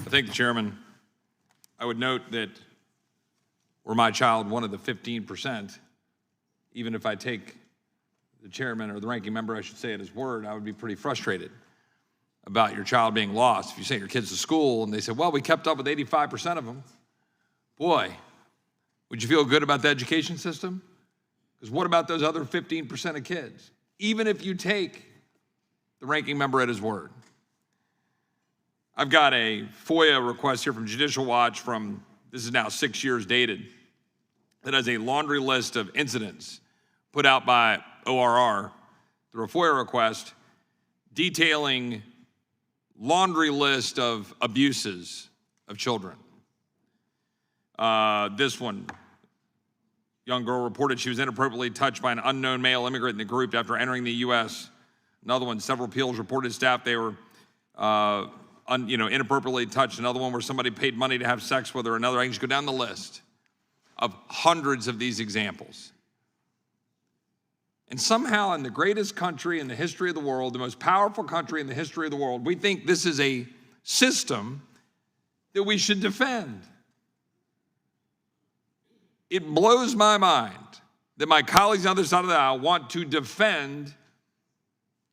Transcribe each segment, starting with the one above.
I thank the chairman. I would note that were my child one of the 15%, even if I take the chairman or the ranking member, I should say, at his word, I would be pretty frustrated about your child being lost. If you send your kids to school and they say, well, we kept up with 85% of them, boy, would you feel good about the education system? Because what about those other 15% of kids? Even if you take the ranking member at his word. I've got a FOIA request here from Judicial Watch this is now 6 years dated, that has a laundry list of incidents put out by ORR through a FOIA request detailing laundry list of abuses of children. This one, young girl reported she was inappropriately touched by an unknown male immigrant in the group after entering the U.S. Another one, several appeals reported staff they were inappropriately touched. Another one where somebody paid money to have sex with her. Another, I can just go down the list of hundreds of these examples. And somehow in the greatest country in the history of the world, the most powerful country in the history of the world, we think this is a system that we should defend. It blows my mind that my colleagues on the other side of the aisle want to defend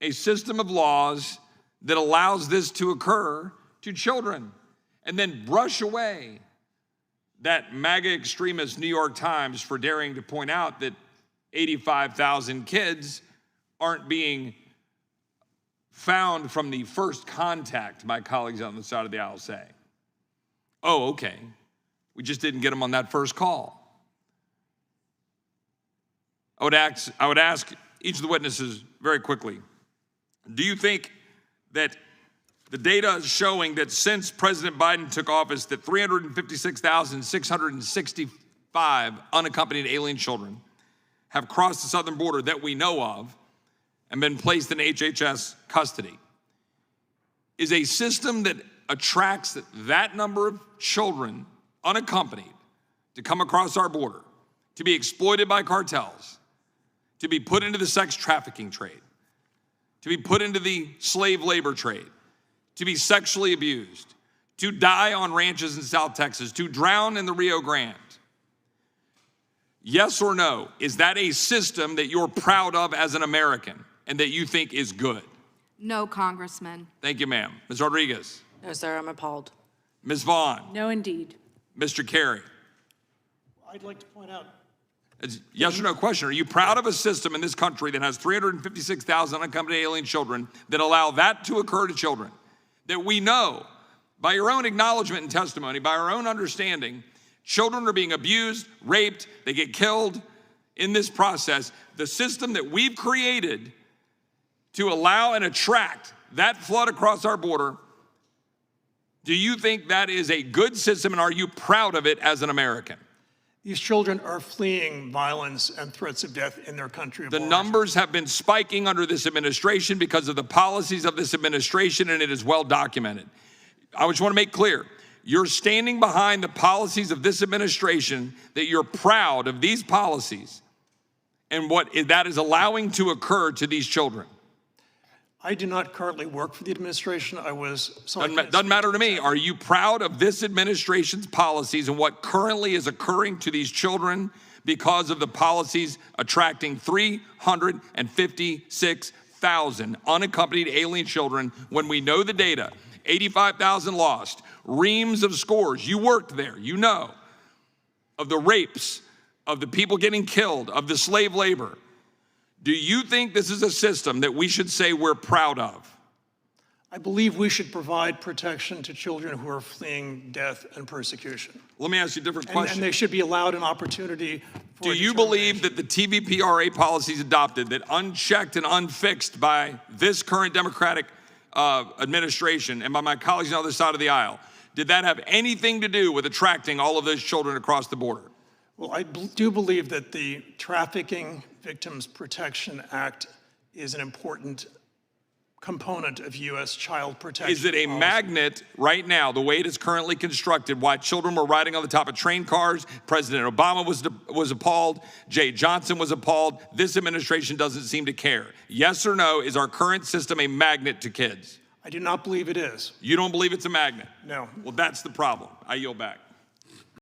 a system of laws that allows this to occur to children and then brush away that MAGA extremist New York Times for daring to point out that 85,000 kids aren't being found from the first contact, my colleagues on the side of the aisle say. Oh, okay. We just didn't get them on that first call. I would ask each of the witnesses very quickly, do you think that the data is showing that since President Biden took office that 356,665 unaccompanied alien children have crossed the southern border that we know of and been placed in HHS custody? Is a system that attracts that number of children unaccompanied to come across our border, to be exploited by cartels, to be put into the sex trafficking trade, to be put into the slave labor trade, to be sexually abused, to die on ranches in South Texas, to drown in the Rio Grande? Yes or no? Is that a system that you're proud of as an American and that you think is good? No, Congressman. Thank you, ma'am. Ms. Rodriguez? No, sir, I'm appalled. Ms. Vaughn? No, indeed. Mr. Kerry? I'd like to point out. It's yes or no question. Are you proud of a system in this country that has 356,000 unaccompanied alien children that allow that to occur to children? That we know, by your own acknowledgement and testimony, by our own understanding, children are being abused, raped, they get killed in this process. The system that we've created to allow and attract that flood across our border, do you think that is a good system, and are you proud of it as an American? These children are fleeing violence and threats of death in their country of origin. The numbers have been spiking under this administration because of the policies of this administration, and it is well documented. I just want to make clear, you're standing behind the policies of this administration, that you're proud of these policies and what that is allowing to occur to these children. I do not currently work for the administration. I was... Doesn't matter to me. Are you proud of this administration's policies and what currently is occurring to these children because of the policies attracting 356,000 unaccompanied alien children when we know the data? 85,000 lost, reams of scores. You worked there, you know, of the rapes, of the people getting killed, of the slave labor. Do you think this is a system that we should say we're proud of? I believe we should provide protection to children who are fleeing death and persecution. Let me ask you a different question. And they should be allowed an opportunity for Do you believe that the TVPRA policies adopted, that unchecked and unfixed by this current Democratic administration and by my colleagues on the other side of the aisle, did that have anything to do with attracting all of those children across the border? Well, I do believe that the Trafficking Victims Protection Act is an important component of U.S. child protection. Is it a magnet right now, the way it is currently constructed, why children were riding on the top of train cars? President Obama was appalled. Jay Johnson was appalled. This administration doesn't seem to care. Yes or no, is our current system a magnet to kids? I do not believe it is. You don't believe it's a magnet? No. Well, that's the problem. I yield back.